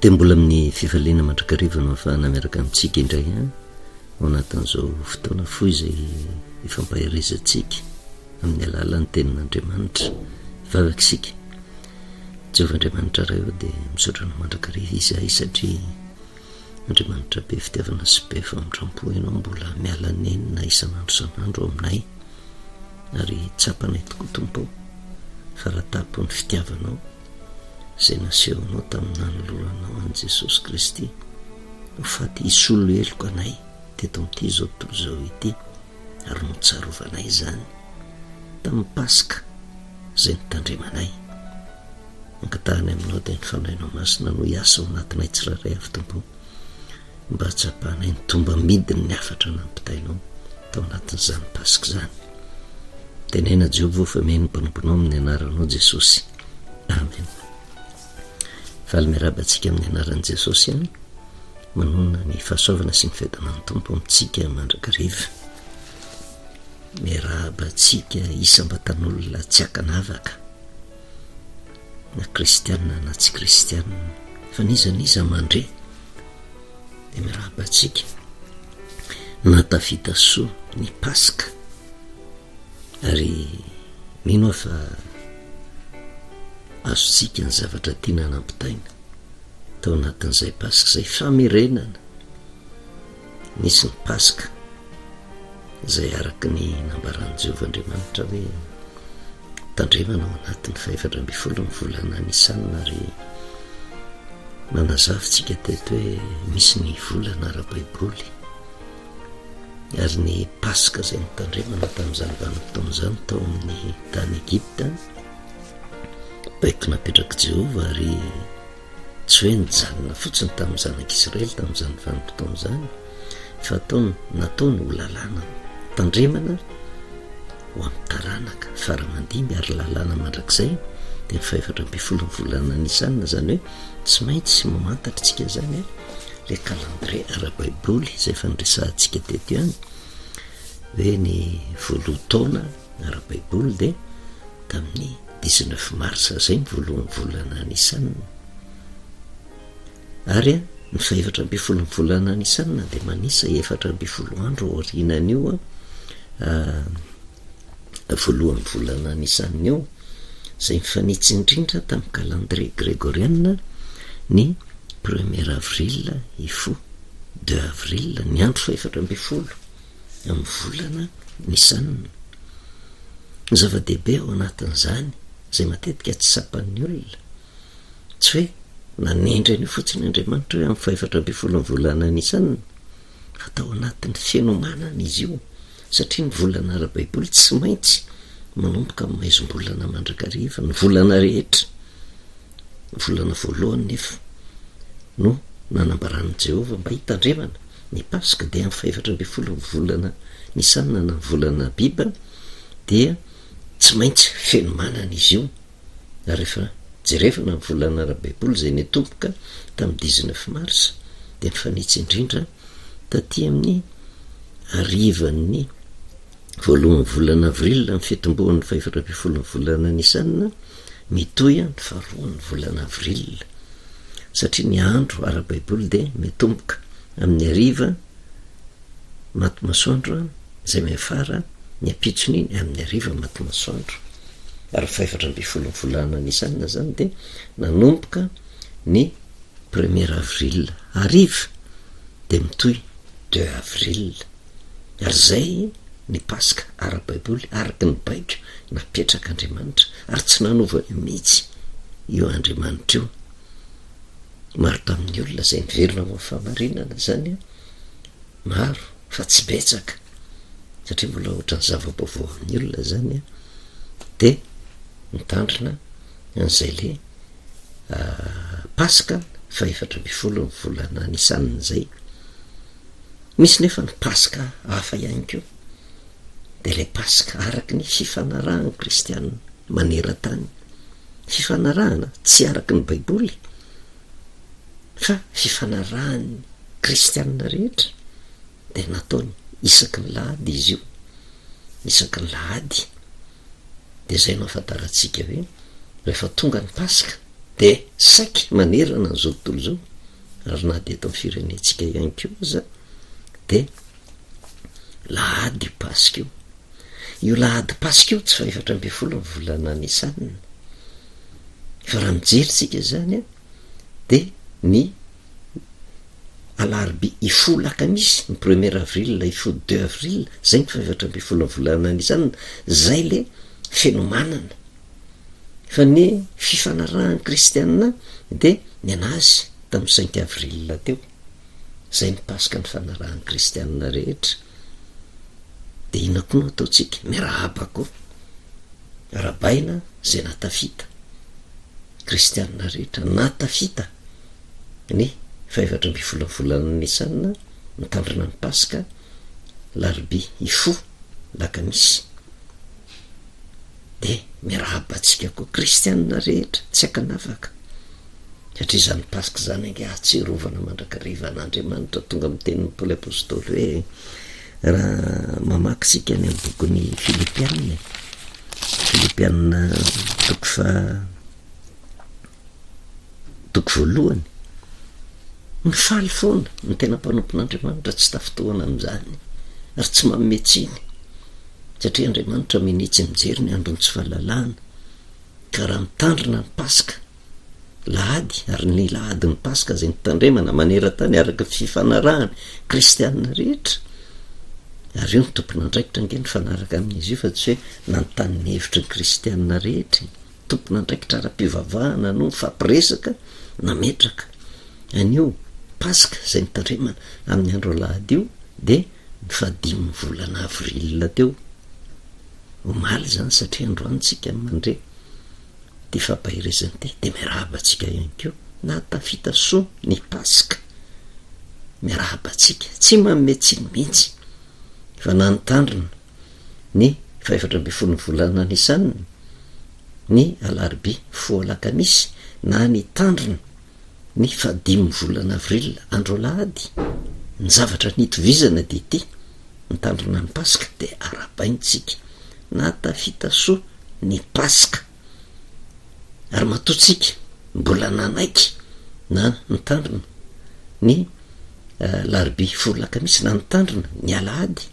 de mbola amin'ny fifaliana mandrakariva no afahana miaraka amintsika indray a ao anatin'izao fotoana foy izay ifampahirizantsika amin'ny alalan'ny tenin'Andriamanitra vavakisika. Jehovah-Andriamanitra ray eo dia misaotra no mandrakariva izahay satria Andriamanitra be fitiavana sy be famindrampo ianao mbola miala nenina isan'andro san'andro aminay ary tsapanay tokoa tompo faratapo ny fitiavanao izay nasehonao tamin'ny nanoloranao an' Jesosy Kristy ho faty hisolo eloko anay teto amin'ity izao tontolo izao ity ary notsarovanay izany tamin'ny Pasika izay nitandremanay. Ankatahany aminao dia ny fanahinao masina no hiasa ao anatinay tsiraray avy tompo mba tsapahanay ny tomba midiny ny afatra nampitainao tao anatin'izany Pasika izany. Tenena Jehovah fa meny mpanomponao amin'ny anaranao Jesosy. Amen. Faly miarabantsika amin'ny anaran'i Jesosy any manona ny fahasoavana sy ny fedana ny tompo amintsika mandrakariva. Miarabantsika isam-batan'olona tsy hakanavaka na kristianina na tsy kristianina fa nizaniza mandre dia miarabantsika natafita soa ny Pasika ary mino aho fa azontsika ny zavatra tiana nampitaina tao anatin'izay Pasika izay famerenana nisy ny Pasika izay araky ny nambaran'i Jehovah-Andriamanitra hoe tandremana ao anatin'ny 4 ny volana Nisanina ary manazavitsika teto hoe misy ny volana ara-baiboly ary ny Pasika izay nitandremana tamin'izany vanim-potoana izany tao amin'ny tany Egypta baiko napetraka Jehovah ary tsy hoe nijanona fotsiny tamin'ny zanak'Israely tamin'izany vanim-potoana izany fa nataony ho lalàna tandremana ho amin'ny taranaka faramandimby ary lalàna mandrakizay dia ny 4 ny volana Nisanina izany hoe tsy maintsy mamantatritsika izany le calendrier ara-baiboly izay fanresahantsika teto ihany hoe ny voaloha taona ara-baiboly dia tamin'ny 19 marsa izay ny voalohan'ny volana Nisanina ary ny 4 ny volana Nisanina dia manisa 4 andro aorianan'io voalohan'ny volana Nisanina io izay mifanitsy indrindra tamin'ny calendrier grégorienne ny 1er avril ifo 2 avril ny andro 4 amin'ny volana Nisanina. Ny zava-dehibe ao anatin'izany izay matetika tsy sapan'ny olona tsy hoe nanendrany fotsiny Andriamanitra hoe amin'ny 4 ny volana Nisanina fa tao anatin'ny fenomanana izy io satria ny volana ara-baiboly tsy maintsy manomboka amin'ny maizom-bolana mandrakariva ny volana rehetra ny volana voalohany nefa no nanambaran'i Jehovah mba hitandremana ny Pasika dia amin'ny 4 ny volana Nisanina na ny volana Biba dia tsy maintsy fenomanana izy io ary rehefa jerevana ny volana ara-baiboly izay nitomboka tamin'ny 19 marsa dia mifanitsy indrindra taty amin'ny arivan'ny voalohan'ny volana avril ny fitombohan'ny 4 ny volana Nisanina mitohy ny 2 ny volana avril satria ny andro ara-baiboly dia mitomboka amin'ny ariva maty masoandro izay mihafara ny ampitson'iny amin'ny ariva maty masoandro ary 4 ny volana Nisanina izany dia nanomboka ny 1er avril ariva dia mitohy 2 avril ary zay ny Pasika ara-baiboly araky ny baiko napetraka Andriamanitra ary tsy nanova mihitsy io Andriamanitra io. Maro tamin'ny olona izay niverina amin'ny fahamarinana izany maro fa tsy betsaka satria mbola ohatran'ny zava-baovao amin'ny olona izany dia mitandrina an'izay le Pasika 4 ny volana Nisanina izay. Misy nefa ny Pasika hafa ihany koa dia ilay Pasika araky ny fifanarahana kristianina maneran-tany, fifanarahana tsy araky ny baiboly fa fifanarahan'ny kristianina rehetra dia nataony isaky ny lahady izy io, isaky ny lahady dia izay no afantarantsika hoe rehefa tonga ny Pasika dia saiky manerana an'izao tontolo izao ary na de eto amin'ny firenentsika ihany ko aza de lahady io pasika io lahady pasika io tsy fa 14 ny volana Nisanina fa raha mijeritsika zany a de ny alarobia ifolo lakamisy ny 1er avril ifolo 2 avril zay ny fa 14 ny volana Nisanina zay le fenomanana fa ny fifanarahan'ny kristianina de ny anazy tamin'ny 5 avril teo zay ny pasika ny fanarahan'ny kristianina rehetra de ina koa no ataotsika miarahaba koa arabaina zay natafita kristianina rehetra natafita ny 14 volana Nisanina mitandrina ny pasika larobia ifo lakamisy de miarahaba atsika koa kristianina rehetra tsy akanavaka satria zany pasika zany ange ahatserovana mandrakarivan'Andriamanitra tonga amin'ny tenin'ny Paoly apôstôly hoe raha mamaky sika any amin'ny bokon'ny Filipianina toko voalohany ny faly foana ny tena mpanompon'Andriamanitra tsy tafitohana amin'izany ary tsy mametsiny satria Andriamanitra minitsy mijery ny androny tsy fahalalahana ka raha mitandrina ny pasika lahady ary ny lahady ny pasika zay nitandremana maneran-tany araka fifanarahany kristianina rehetra ary io ny tompon'andraikitra nge ny fanaraka amin'izy io fa tsy hoe nanontany ny hevitry ny kristianina rehetra tompon'andraikitra ara-pivavahana no mifampiresaka nametraka anio pasika zay nitandremana amin'ny andro lahady io de ny 15 volana avril teo omaly zany satria androantsika mandre de fampahirezany de miarahaba atsika ihany keo natafita soa ny pasika miarahaba atsika tsy mametsiny mihitsy fa nanotandrina ny 14 volana Nisanina ny alarobia folo lakamisy na ny tandrina ny 15 volana avril andro lahady ny zavatra nitovizana de ity nitandrina ny pasika de arabaintsika natafita soa ny pasika ary matotsika mbola nanaiky na nitandrina ny larobia folo lakamisy na nitandrina ny alahady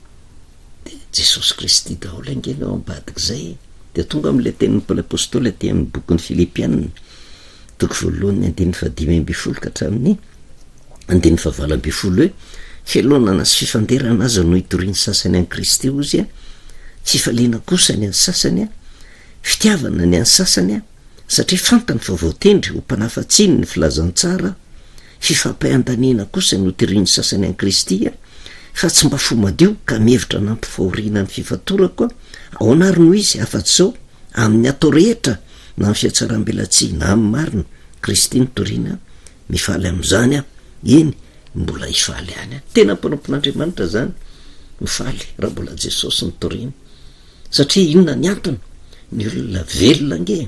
de Jesosy Kristy daholo angeny ao ambadika zay de tonga am'le tenin'ny Paoly apôstôly aty amin'ny bokon'ny Filipianina toko voalohany 15 ka hatramin'ny 15 hoe felonana sy fifanderana aza no hitoriany sasany any Kristy ozy a fifaliana kosa ny any sasany a fitiavana ny any sasany a satria fantany fa voatendry ho mpanafatsiny ny filazantsara fifampay-andaniana kosa ny hotoriany sasany any Kristy a fa tsy mba fo madio ka mihevitra nampifahoriana ny fifatorako ao anary no izy afa-tsy zao amin'ny atao rehetra na amin'ny fiatsaram-belatsy na amin'ny marina Kristy nitoriana mifaly amin'izany a eny mbola hifaly any a tena mpanompon'Andriamanitra zany mifaly raha mbola Jesosy nitoriana satria inona ny antony ny olona velona nge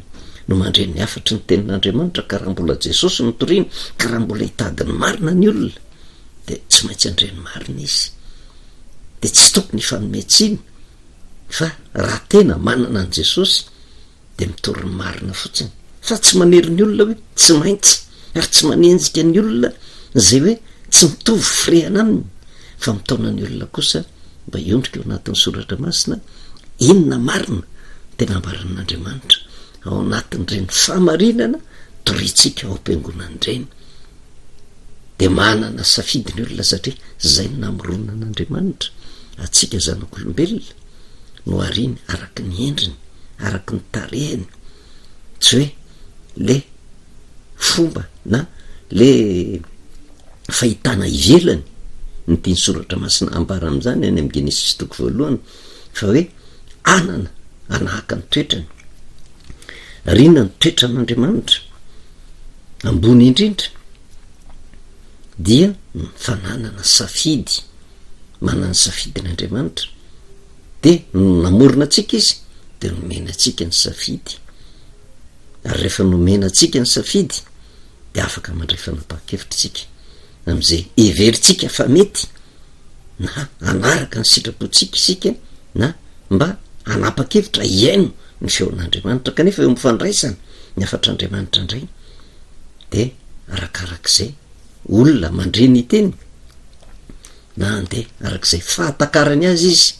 no mandre ny afatry ny tenin'Andriamanitra ka raha mbola Jesosy nitoriana ka raha mbola hitady ny marina ny olona de tsy maintsy andre ny marina izy de tsy tokony hifanometsiny fa raha tena manana an Jesosy de mitory ny marina fotsiny fa tsy manery ny olona hoe tsy maintsy ary tsy manenjika ny olona zay hoe tsy mitovy firehana aminy fa mitaona ny olona kosa mba iondrika eo anatin'ny soratra masina inona marina tena ambaran'Andriamanitra ao anatin'ireny fahamarinana toritsika ao am-piangonana ireny de manana safidy ny olona satria zay ny namoronana an'Andriamanitra atsika zanak'olombelona no ariny araky ny endriny araky ny tarehiny tsy hoe le fomba na le fahitana ivelany ny tiany soratra masina ambara am'izany any amin'ny Genesis toko voalohany fa hoe anana anahaka ny toetrany rina ny toetra n'Andriamanitra ambony indrindra dia fananana safidy manana safidy n'Andriamanitra de namorona atsika izy de nomena atsika ny safidy ary rehefa nomena atsika ny safidy de afaka mandray fanapahakevitra tsika am'izay everitsika fa mety na anaraka ny sitrapontsika isika na mba anapa-kevitra iaino ny feon'Andriamanitra kanefa eo mifandraisana ny afatr'Andriamanitra indray de arakarak'izay olona mandreny teny na andeha arak'izay fahatakarany azy izy,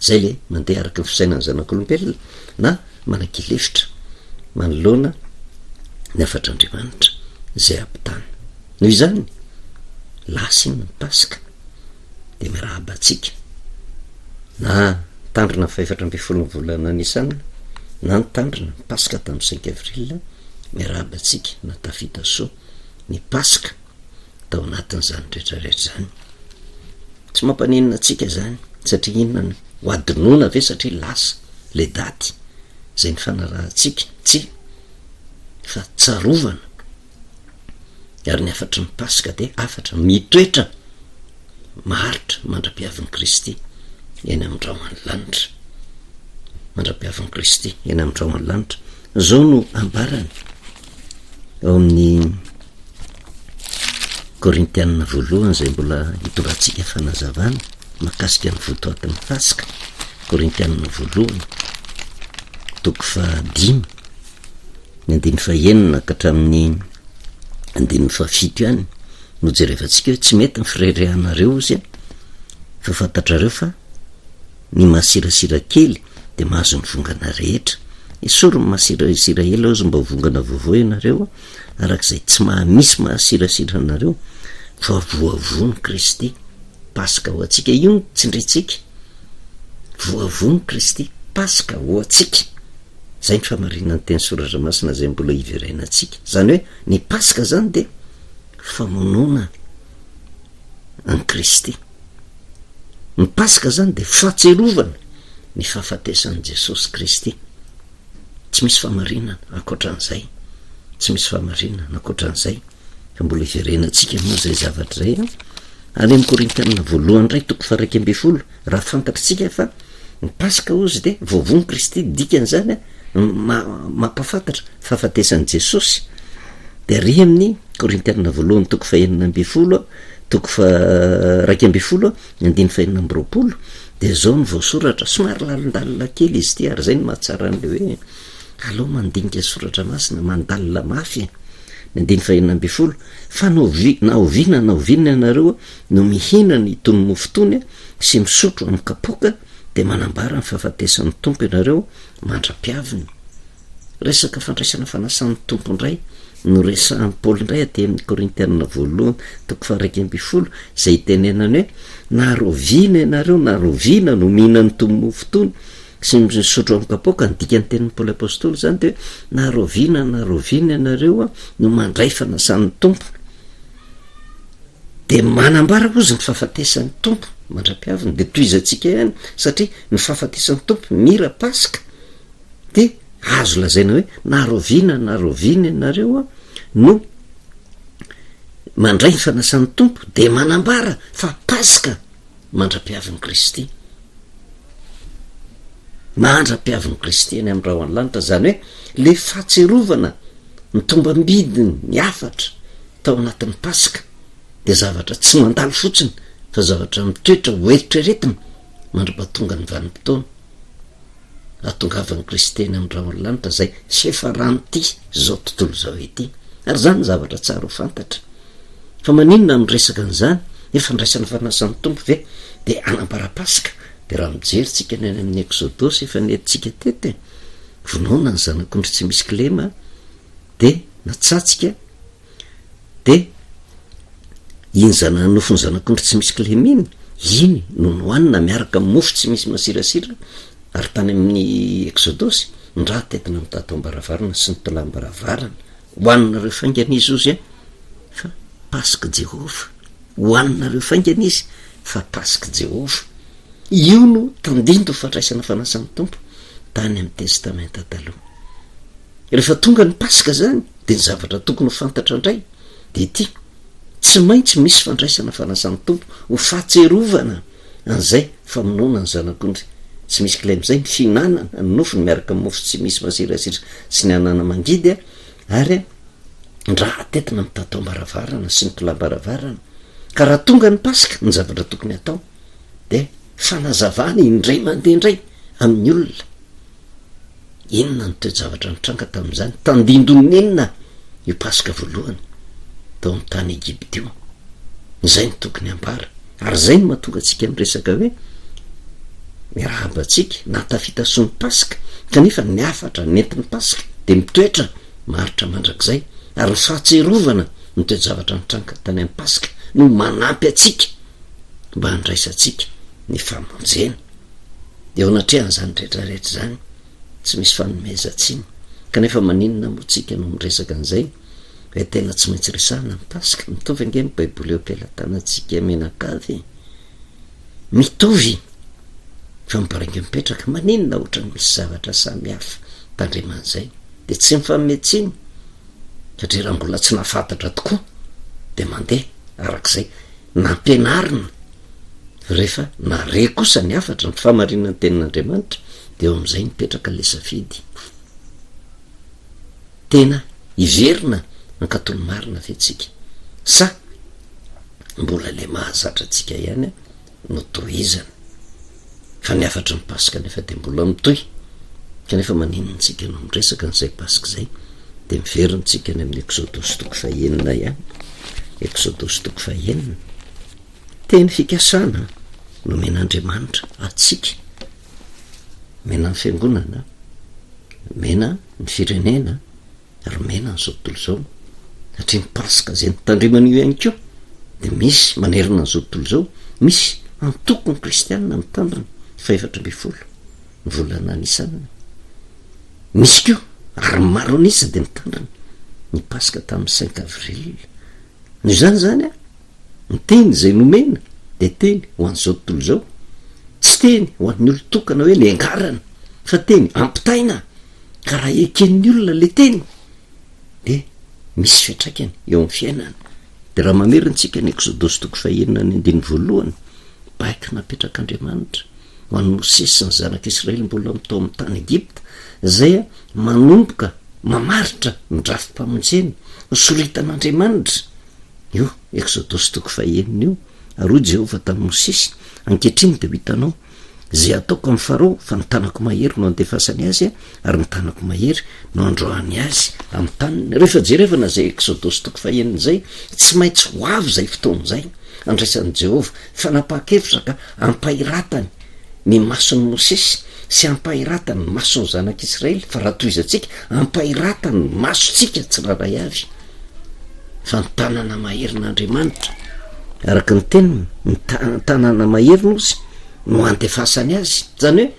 zay le mandeha araky ny fisainany zanak'olombelona na manan-kilefitra manoloana ny afatr'Andriamanitra zay ampitany. Noho izany lasa iny ny Pasika de miarahaba atsika na tandrina ny 14 volana Nisana na nitandrina ny Pasika tamin'ny 5 avril, miarahaba atsika na tafita soa ny Pasika tao anatin'izany rehetrarehetra zany. Tsy mampaninona atsika zany satria inona ho adinoana ve satria lasa le daty zay ny fanarahantsika, tsy fa tsarovana. Ary ny afatry ny Pasika de afatra mitoetra maharitra mandra-piavin'i Kristy eny amin-drahona lanitra, mandra-piavin'i Kristy eny amin-drahona lanitra. Zao no ambarany ao amin'ny Korintianina 1 zay mbola hitorantsika fanazavana makasika ny votoatin'ny Pasika. Korintianina 1 toko 5 ny 9 ka hatramin'ny 7 ihany no jerevantsika hoe tsy mety ny firerehanareo izy fa fantatrareo fa ny masirasira kely de mahazo ny vongana rehetra. Isoro ny masirasira ela ozy mba vongana vaovao ianareo arak'izay tsy mahamisy mahasirasira anareo fa voavony Kristy Pasika ho atsika. Io tsindritsika voavony Kristy Pasika ho atsika. Zay ny famarinan'ny teny Soratra Masina zay mbola iverainantsika. Zany hoe ny Pasika zany de famonoana an Kristy. Ny Pasika zany de fahatserovana ny fahafatesan'i Jesosy Kristy. Tsy misy famarinana ankoatran'izay, tsy misy famarinana ankoatran'izay. Fa mbola iverainantsika moa zay zavatra zay. Any amin'ny Korintianina 1 ndray toko 12 raha fantatritsika fa ny Pasika ozy de voavony Kristy, dikan'izany mampafantatra fahafatesan'i Jesosy. De ary amin'ny Korintianina 1 toko 9 toko 12 andiny 20 de zao ny voasoratra. Somary lalindalina kely izy ty ary zay ny mahatsara an'le hoe aloha mandinika Soratra Masina mandalina mafy. Ny andiny 20 fa naoviana ianareo no mihinana itony mofo tony sy misotro amin'ny kapoka de manambara ny fahafatesan'ny Tompo ianareo mandra-piaviny. Resaka fandraisana fanasan'ny Tompo indray no resahan'ny Paoly indray aty amin'ny Korintianina 1 toko 12 zay tenenany hoe naroviana ianareo, naroviana no mihinana itony mofo tony sy misotro amin'ny kapoka. Ny dikan'ny tenin'ny Paoly Apôstôly zany de naroviana ianareo no mandray fanasan'ny Tompo. De manambara ozy ny fahafatesan'ny Tompo mandra-piaviny. De toizantsika ihany satria ny fahafatesan'ny Tompo mira Pasika de azo lazaina hoe naroviana ianareo no mandray ny fanasan'ny Tompo de manambara fa Pasika mandra-piavin'i Kristy. Mandra-piavin'i Kristy eny amin'ny rahona lanitra. Zany hoe le fahatserovana ny tombam-bidiny ny afatra tao anatin'ny Pasika de zavatra tsy mandalo fotsiny fa zavatra mitoetra hoeritreretina mandra-pahatonga ny vanim-potoana atongavan'i Kristy eny amin'ny rahona lanitra zay sy efa rano ty zao tontolo zao ity. Ary zany zavatra tsara ho fantatra fa maninona amin'ny resaka an'izany efa ndraisana fanasan'ny Tompo ve de anambara Pasika. De raha mijerytsika ny any amin'ny Exodosy efa nentsika tety vonoana ny zanak'ondry tsy misy kilema de natsatsika de iny nofony zanak'ondry tsy misy kilema iny no nohanina miaraka amin'ny mofo tsy misy masirasira. Ary tany amin'ny Exodosy ndraha tetina mitato ambaravarana sy ny tolam-baravarana hoaninareo faingana izy ozy fa Pasika Jehova. Hoaninareo faingana izy fa Pasika Jehova. Io no tandindo fandraisana fanasan'ny Tompo tany amin'ny testamenta taloha. Rehefa tonga ny Pasika zany de ny zavatra tokony ho fantatra indray de ty tsy maintsy misy fandraisana fanasan'ny Tompo ho fahatserovana an'izay famonoana ny zanak'ondry tsy misy kilema zay, ny fihinanana ny nofony miaraka amin'ny mofo tsy misy masirasira sy ny anana mangidy ary ndraha tetina mitato ambaravarana sy ny tolam-baravarana. Ka raha tonga ny Pasika ny zavatra tokony atao de fanazavana indray mandeha indray amin'ny olona. Inona ny toe-javatra nitranga tamin'izany? Tandindon'inona io Pasika voalohany tao amin'ny tany Egypta io zay ny tokony ambara ary zay no mahatonga atsika miresaka hoe mirahabatsika natafitasoan'ny pasika kanefa ny afatra nentin'ny pasika de mitoetra maritra mandrakzay ary ny fahatserovana ny toejavatra nitranga tany amin'ny pasika no manampy atsika mba handraisatsika ny famonjena de ao anatrehan'izany rehetrarehetra zany tsy misy fanomezantsiny kanefa maninona moatsika no miresaka an'izay hoe tena tsy maintsy resahana ny pasika mitovy ange ny baiboly eo am-pialatanantsika menakavy mitovy fa mibarangy mipetraka maninona ohatra ny misy zavatra samy hafa tandreman'izay de tsy mifanometsiny satria raha mbola tsy nafantatra tokoa de mandeha arak'izay nampianarina rehefa nare kosa ny afatra ny famarinany tenin'Andriamanitra de eo am'izay mipetraka le safidy tena iverina ankatony marina fetsika sa mbola le mahazatra atsika ihany no tohizana fa ny afatra ny pasika nefa de mbola mitohy kanefa maninontsika no miresaka n'izay pasika zay de miverintsika ny amin'ny Exodus toko fahaenina ihany Exodus toko fahaenina teny fikasana no men'Andriamanitra atsika mena ny fiangonana mena ny firenena ary mena ny zao tontolo zao satria ny pasika zay nitandriman'io ihany keo de misy manerina n'izao tontolo zao misy antoko ny kristianina mitandrina 420 ny volana anisana misy keo ary maro anisa de mitandrina ny pasika tamin'ny 5 avril no zany a ny teny zay nomena de teny ho an'izao tontolo zao tsy teny ho an'ny olon-tokana hoe le angarana fa teny ampitaina ka raha eken'ny olona le teny de misy fiatraikany eo amin'ny fiainana de raha mamerintsika ny Exodus toko fahaenina ny 1 baika napetrak'Andriamanitra ho an'ny Mosesy sy ny zanak'Israely mbola mitao amin'ny tany Egipta zay a manomboka mamaritra ny drafi-pamonjena soritan'Andriamanitra io Exodus toko fahaenina io ary Jehovah tamin'ny Mosesy ankehitriny de ho hitanao zay ataoko amin'ny Farao fa ny tanako mahery no andefasany azy ary ny tanako mahery no androany azy amin'ny taniny rehefa jerevana zay Exodus toko fahaenina zay tsy maintsy ho avy zay fotoan'izay andraisan'i Jehovah fa napahakevitra ka ampahiratany ny mason'ny Mosesy sy ampahiratany ny mason'ny zanak'Israely fa raha toizantsika ampahiratany ny masontsika tsiraray avy fa ny tanana maherin'Andriamanitra araka ny teniny ny tanana mahery nozy no andefasany azy zany hoe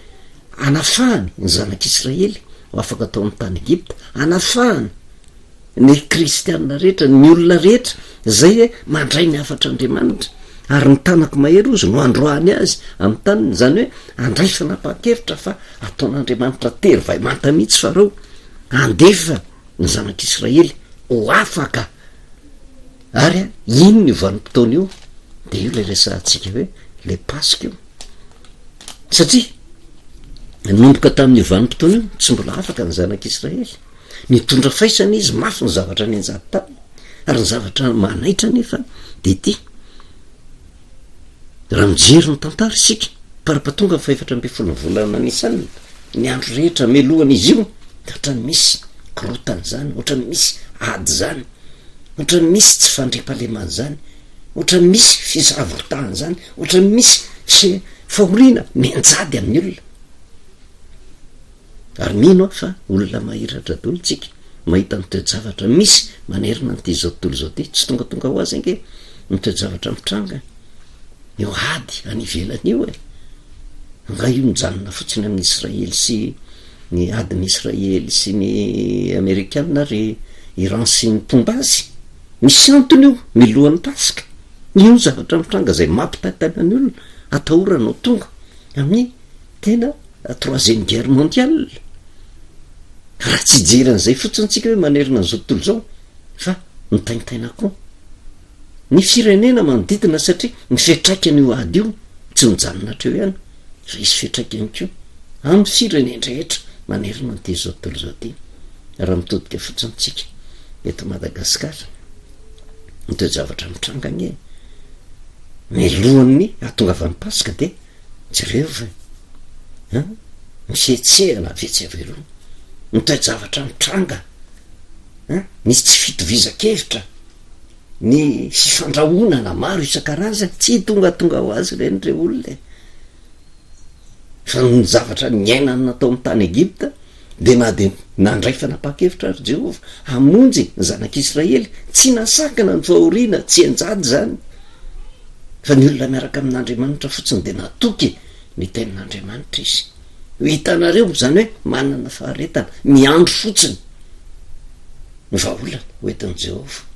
anafahany ny zanak'Israely ho afaka atao amin'ny tany Egipta anafahany ny kristianina rehetra ny olona rehetra zay hoe mandray ny afatr'Andriamanitra ary ny tanako mahery ozy no androany azy amin'ny taniny zany hoe andray fanapahakevitra fa ataon'Andriamanitra tery vai manta mihitsy Farao andefa ny zanak'Israely ho afaka ary ino ny vanim-potoana io de io le resahantsika hoe le pasika io satria nomboka tamin'ny vanim-potoana io tsy mbola afaka ny zanak'Israely nitondra faisana izy mafy ny zavatra ny anjady tany ary ny zavatra manaitra nefa de ty raha mijery ny tantara isika parapatonga ny 420 volana anisany ny andro rehetra melohan'izy io da ohatrany misy korotany zany ohatrany misy ady zany ohatrany misy tsy fandriampahalemana zany ohatrany misy fisavotahana zany ohatrany misy fahorina mianjady amin'ny olona ary mino aho fa olona mahiratra daholo tsika mahita ny toejavatra misy manerina n'ity zao tontolo zao ty tsy tonga ho azy ange ny toejavatra mitranga eo ady any ivelan'io nga io mijanona fotsiny amin'ny Israely sy ny adiny Israely sy ny Amerikana ry Iran sy ny Pombazy misy antony io milohan'ny pasika io zavatra mitranga zay mampitatanany olona atahorana ho tonga amin'ny tena 3e guerre mondiale raha tsy jeran'izay fotsiny tsika hoe manerina n'izao tontolo zao fa mitaintaina koa ny firenena manodidina satria ny fiatraikany io ady io tsy mijanona atreo ihany fa isy fiatraikany keo amin'ny firenendrehetra manerina n'ity zao tontolo zao ty raha mitodika fotsiny tsika eto Madagasikara ny toejavatra mitrangany melohan'ny atonga avy amin'ny pasika de jereo va misetsehana vetsy aveloa ny toejavatra mitranga nisy tsy fitovizan-kevitra ny fifandrahonana maro isan-karazany tsy tongatonga ho azy renydre olona fa ny zavatra ny ainany natao amin'ny tany Egipta de na de nandray fanapa-kevitra ary Jehova hamonjy ny zanak'Israely tsy nasakana ny fahoriana tsy anjady zany fa ny olona miaraka amin'Andriamanitra fotsiny de natoky ny tenin'Andriamanitra izy ho hitanareo zany hoe manana faharetana miandro fotsiny ny vahaolana hoentin'i Jehova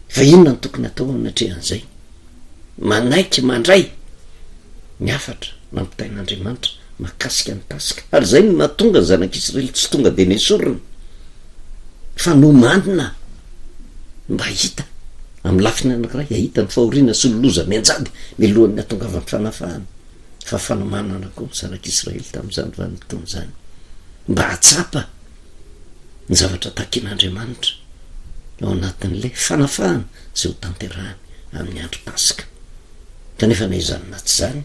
fa inona ny tokony atao anatrehan'izay manaiky mandray ny afatra nampitain'Andriamanitra makasika ny pasika ary zay no natonga ny zanak'Israely tsy tonga de nesorina fa nomandina mba hita amin'ny lafiny anankiray ahita ny fahoriana sy loloza mianjady milohan'ny atongavan'ny fanafahana fa fanomanana koa ny zanak'Israely tamin'izany vanimpotoana zany mba hatsapa ny zavatra takian'Andriamanitra ao anatin'le fanafahana zay ho tanterahany amin'ny andro pasika kanefa na izany na tsy zany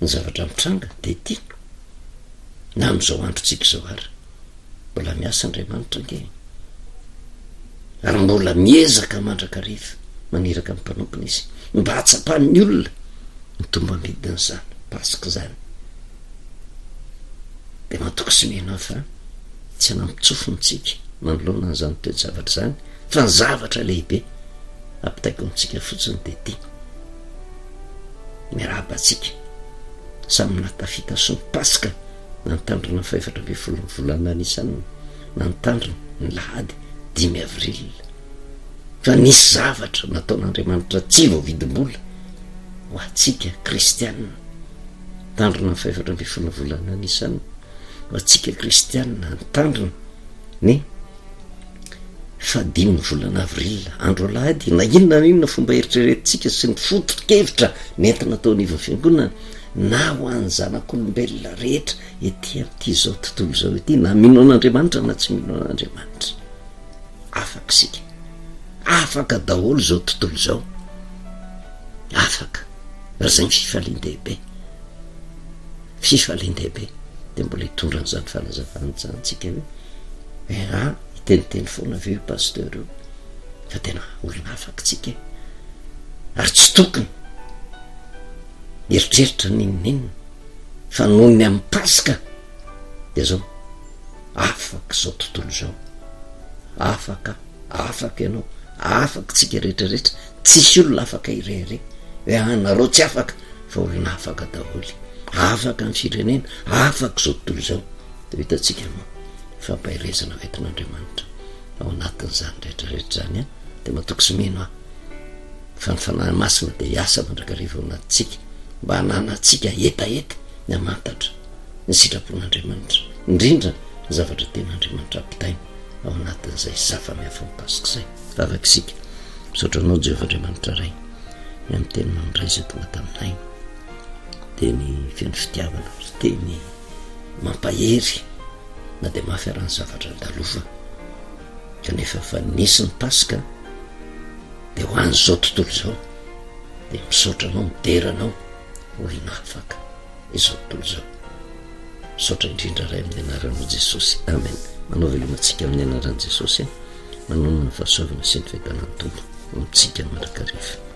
ny zavatra mitranga de ty na am'izao androtsika zao ary mbola miasa Andriamanitra nge ary mbola miezaka mandrakariva maniraka amin'ny mpanompony izy mba hatsapan'ny olona ny tomba midin'izany pasika zany de matoky sy mihena fa tsy anampitsofonytsika manoloana n'izany toe-javatra zany fa ny zavatra lehibe ampitaiko amintsika fotsiny de ty miarahabatsika samy natafita sy ny pasika na nitandrina ny 4 volana anisany na nitandrina ny lahady 5 avril fa nisy zavatra nataon'Andriamanitra tsy voavidim-bola ho atsika kristianina tandrina ny 4 volana anisany ho atsika kristianina nitandrina ny 5 volana avril andro lahady na inona na inona fomba eritreretintsika sy ny foto-kevitra nentina atao anivon'ny fiangonana na ho an'ny zanak'olombelona rehetra ety amin'ity zao tontolo zao ety na mino an'Andriamanitra na tsy mino an'Andriamanitra afaka sika afaka daholo zao tontolo zao afaka ary zay ny fifalian-dehibe de mbola hitondra n'izany fanazavany zanytsika hoe iteniteny foana aveo pasteur io fa tena olona afaka tsika ary tsy tokony eritreritra ninonina fa noho ny amin'ny pasika de zao afaka zao tontolo zao afaka ianao afaka tsika rehetrarehetra tsisy olona afaka irehare hoe anareo tsy afaka fa olona afaka daholy afaka ny firenena afaka zao tontolo zao de hitatsika moa fampahirezana hoentin'Andriamanitra ao anatin'izany rehetrarehetra zany de matoky sy mino fa ny fanahy masina de hiasa mandrakariva ao anatintsika mba hananatsika etaeta ny amantatra ny sitrapon'Andriamanitra indrindra ny zavatra ten'Andriamanitra ampitaina ao anatin'izay zava-mihafa mipasika zay afaka isika misaotra anao Jehovah Andriamanitra ray ny amin'ny teny mandray zay tonga taminay teny fian'ny fitiavana teny mampahery na de mahafiarany zavatra andalova kanefa fa nisy ny pasika de ho an'izao tontolo zao de misaotra anao mideranao olona afaka izao tontolo zao misaotra indrindra ray amin'ny anaranao Jesosy amen manao velomantsika amin'ny anaran'i Jesosy manonona ny fahasoavana sy ny fahitana ny tompo amintsika mandrakariva